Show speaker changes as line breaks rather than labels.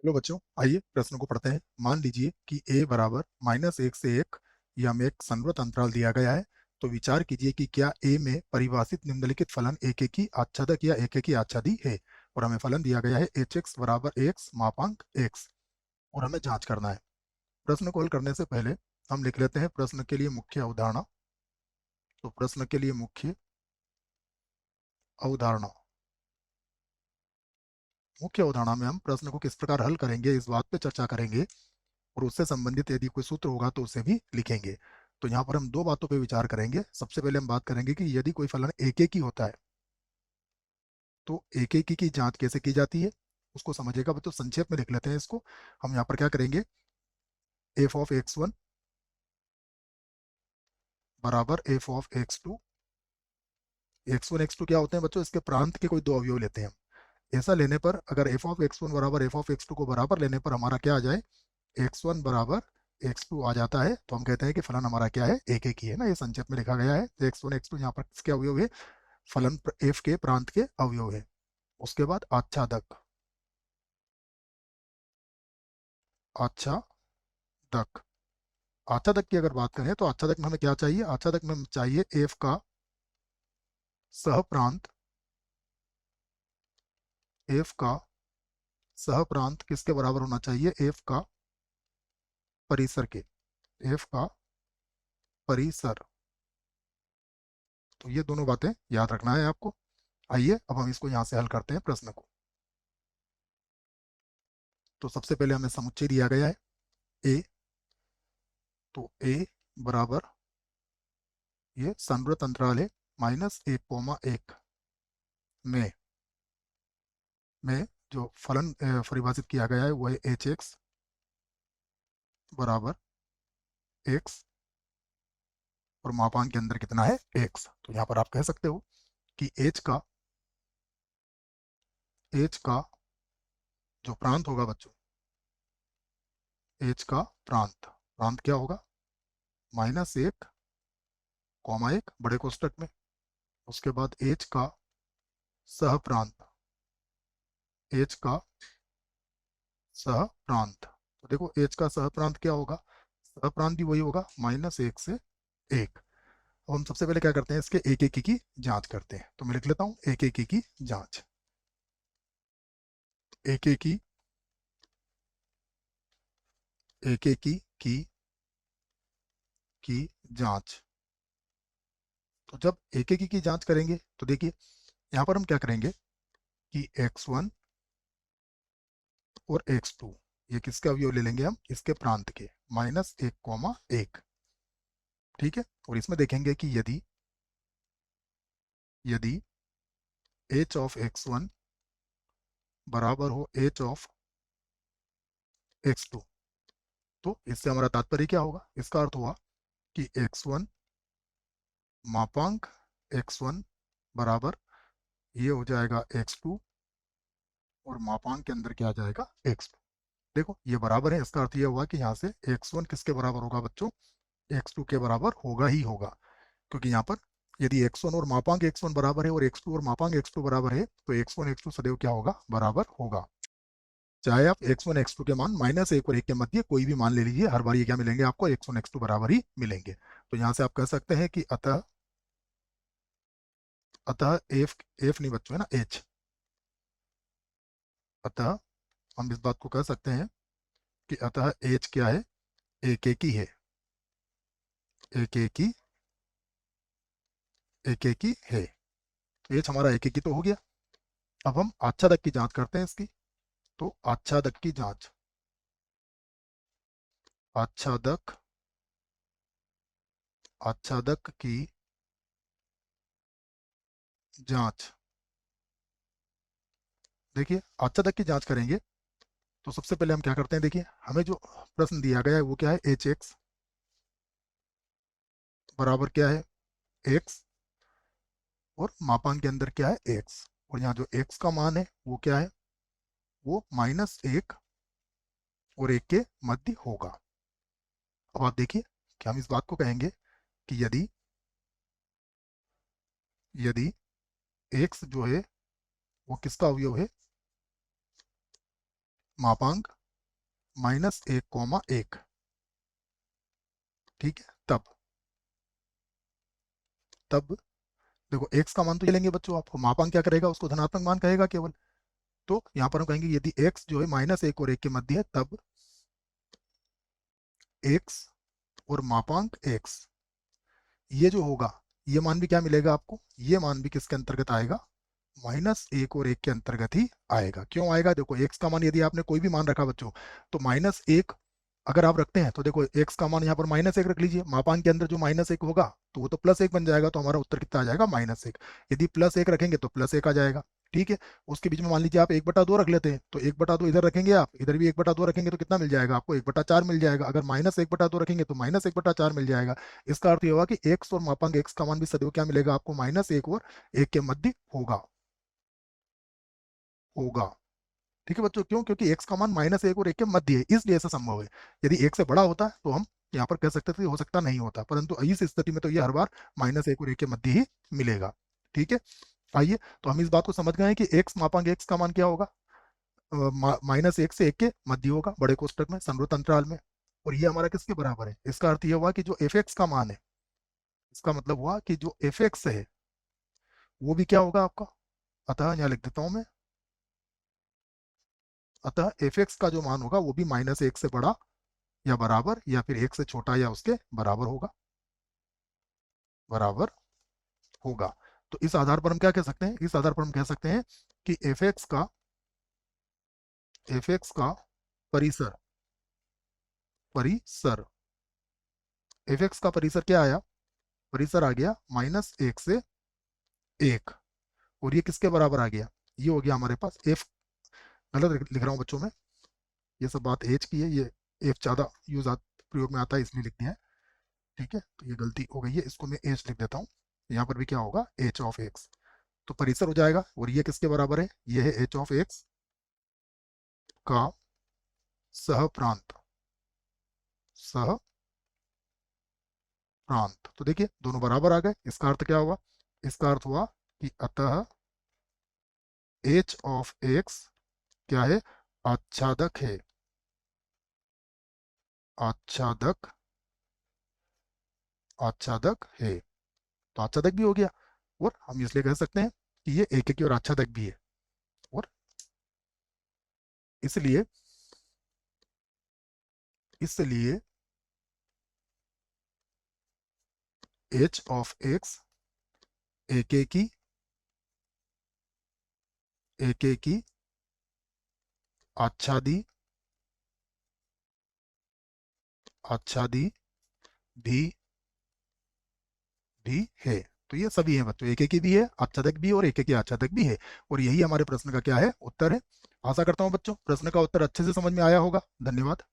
चलो बच्चों, आइए प्रश्न को पढ़ते हैं। मान लीजिए कि a बराबर -1 से 1 या हमें एक संवृत अंतराल दिया गया है। तो विचार कीजिए कि क्या a में परिभाषित निम्नलिखित फलन एक की आच्छादक या एक की आच्छादी है। और हमें फलन दिया गया है hx बराबर x मापांक x, और हमें जांच करना है। प्रश्न को हल करने से पहले हम लिख लेते हैं प्रश्न के लिए मुख्य अवधारणा। तो प्रश्न के लिए मुख्य अवधारणा मुख्य अवधारणा में हम प्रश्न को किस प्रकार हल करेंगे इस बात पे चर्चा करेंगे, और उससे संबंधित यदि कोई सूत्र होगा तो उसे भी लिखेंगे। तो यहाँ पर हम दो बातों पे विचार करेंगे। सबसे पहले हम बात करेंगे कि यदि कोई फलन एक एक ही होता है तो एक एक की जांच कैसे की जाती है, उसको समझिएगा। तो संक्षेप में लिख लेते हैं इसको। हम यहाँ पर क्या करेंगे, एफ ऑफ x1 बराबर F of x2। x1 x2 क्या होते हैं बच्चों, इसके प्रांत के कोई दो अवयव लेते हैं हम। ऐसा लेने पर अगर एफ ऑफ x1 बराबर एफ ऑफ x2 को बराबर लेने पर हमारा क्या आ जाए, x1 बराबर x2 आ जाता है, तो हम कहते हैं कि फलन हमारा क्या है, एक एक ही है ना। ये संक्षेप में लिखा गया है। x1 x2 यहाँ पर किसके अवयव है, फलन f के प्रांत के अवयव है। उसके बाद आच्छादक, आच्छादक आच्छादक की अगर बात करें तो आच्छादक में हमें क्या चाहिए, आच्छादक में हमें चाहिए f का सहप्रांत। f का सहप्रांत किसके बराबर होना चाहिए, f का परिसर के, f का परिसर। तो ये दोनों बातें याद रखना है आपको। आइए अब हम इसको यहाँ से हल करते हैं प्रश्न को। तो सबसे पहले हमें समुच्चय दिया गया है a। तो a बराबर, ये संवृत अंतराल है, -1, में जो फलन परिभाषित किया गया है वो है hx बराबर x, और मापांक के अंदर कितना है, x। तो यहाँ पर आप कह सकते हो कि h का जो प्रांत होगा बच्चों, h का प्रांत क्या होगा, -1, बड़े कोष्टक में। उसके बाद h का सहप्रांत, h का सहप्रांत। तो देखो h का सहप्रांत क्या होगा, सहप्रांत भी वही होगा, -1 से 1। अब हम सबसे पहले क्या करते हैं, इसके एक एक की जांच करते हैं। तो मैं लिख लेता हूँ एक एक की जांच, एक एक की जांच। तो जब एक एक की जांच करेंगे तो देखिए यहाँ पर हम क्या करेंगे कि x1 और x2 ये किसके अवयव ले लेंगे हम, इसके प्रांत के, -1, ठीक है। और इसमें देखेंगे कि यदि h ऑफ x1 बराबर हो h ऑफ x2, तो इससे हमारा तात्पर्य क्या होगा, इसका अर्थ हुआ कि x1 मापांक x1 बराबर ये हो जाएगा x2, और मापांक के अंदर क्या आ जाएगा, x2। देखो ये बराबर है, इसका अर्थ ये हुआ कि यहाँ से x1 किसके बराबर होगा बच्चों, x2 के बराबर होगा ही होगा। क्योंकि यहाँ पर यदि x1 और मापांक x1 बराबर है और x2 और मापांक x2 बराबर है, तो x1 x2 सदैव क्या होगा, बराबर होगा। चाहे आप x1 x2 के मान -1 और 1 के मध्य कोई भी मान ले लीजिए, हर बार ये क्या मिलेंगे आपको, x1 x2 बराबर ही मिलेंगे। तो यहाँ से आप कह सकते हैं कि अतः अतः f नहीं बच्चों, है ना, h। अतः हम इस बात को कह सकते हैं कि अतः h क्या है, एक एक ही है, एक एक ही एक एक ही है। तो h हमारा एक एक ही तो हो गया। अब हम आच्छादक की जांच करते हैं इसकी। तो आच्छादक की जांच, आच्छादक आच्छादक की जांच। देखिए आच्छादक की जांच करेंगे तो सबसे पहले हम क्या करते हैं, देखिए हमें जो प्रश्न दिया गया है वो क्या है, एच एक्स बराबर क्या है, एक्स, और मापांक के अंदर क्या है, एक्स। और यहाँ जो एक्स का मान है वो क्या है, वो -1 और 1 के मध्य होगा। अब आप देखिए कि हम इस बात को कहेंगे कि यदि एक्स जो है वो किसका अवयव है, मापांक -1, ठीक है। तब देखो x का मान तो ये लेंगे बच्चों, आपको मापांक क्या करेगा, उसको धनात्मक मान कहेगा केवल। तो यहाँ पर हम कहेंगे यदि x जो है -1 और 1 के मध्य है, तब x और मापांक x, ये जो होगा, ये मान भी क्या मिलेगा आपको, ये मान भी किसके अंतर्गत आएगा, -1 और 1 के अंतर्गत ही आएगा। क्यों आएगा, देखो x का मान यदि आपने कोई भी मान रखा बच्चों, तो -1 अगर आप रखते हैं तो देखो x का मान यहाँ पर -1 रख लीजिए, मापांक के अंदर जो -1 होगा तो वो तो +1 बन जाएगा, तो हमारा उत्तर कितना आ जाएगा, -1। यदि +1 रखेंगे तो +1 आ जाएगा, ठीक है। उसके बीच में मान लीजिए आप 1/2 रख लेते हैं, तो 1/2 इधर रखेंगे, आप इधर भी 1/2 रखेंगे तो कितना मिल जाएगा आपको, 1/4 मिल जाएगा। अगर -1/2 रखेंगे तो -1/4 मिल जाएगा। इसका अर्थ ये होगा कि x और मापांक x का मान भी सदैव क्या मिलेगा आपको, -1 और 1 के मध्य होगा होगा ठीक है बच्चों। क्यों, क्योंकि x का मान -1 और 1 के मध्य है, इसलिए ऐसा संभव है। यदि 1 से बड़ा होता तो हम यहाँ पर कह सकते थे हो सकता नहीं होता, परंतु इस स्थिति में तो ये हर बार -1 और 1 के मध्य ही मिलेगा, ठीक है। आइए, तो हम इस बात को समझ गए हैं कि x मापांक x का मान क्या होगा, -1 से 1 के मध्य होगा, बड़े कोष्टक में, संवृत अंतराल में। और ये हमारा किसके बराबर है, इसका अर्थ यह हुआ कि जो f(x) का मान है, इसका मतलब हुआ कि जो f(x) है वो भी क्या होगा आपका, अतः यहाँ लिख देता हूं मैं, अतः f(x) का जो मान होगा वो भी -1 से बड़ा या बराबर, या फिर 1 से छोटा या उसके बराबर होगा, बराबर होगा। तो इस आधार पर हम क्या कह सकते हैं, इस आधार पर हम कह सकते हैं कि f(x) का परिसर परिसर f(x) का परिसर क्या आया, परिसर आ गया -1 से 1, और ये किसके बराबर आ गया, ये हो गया हमारे पास f, गलत लिख रहा हूँ बच्चों में, ये सब बात एच की है, ये f ज़्यादा प्रयोग में आता है इसलिए लिख दिया है, ठीक है। तो ये गलती हो गई है, इसको मैं एच लिख देता हूँ, यहाँ पर भी क्या होगा, h(x), तो परिसर हो जाएगा। और ये किसके बराबर है, ये है h(x) का सहप्रांत, सह प्रांत। तो देखिए दोनों बराबर आ गए, इसका अर्थ क्या हुआ, इसका अर्थ हुआ कि अतः h(x) क्या है, आच्छादक है, आच्छादक, आच्छादक है। तो आच्छादक भी हो गया, और हम इसलिए कह सकते हैं कि ये एकेकी और आच्छादक भी है। और इसलिए इसलिए h(x) एकेकी, एकेकी, आच्छादी, आच्छादी भी है। तो ये सभी है बच्चों, एक एक ही भी है, आच्छादक भी है और एक एक ही आच्छादक भी है। और यही हमारे प्रश्न का क्या है, उत्तर है। आशा करता हूं बच्चों प्रश्न का उत्तर अच्छे से समझ में आया होगा। धन्यवाद।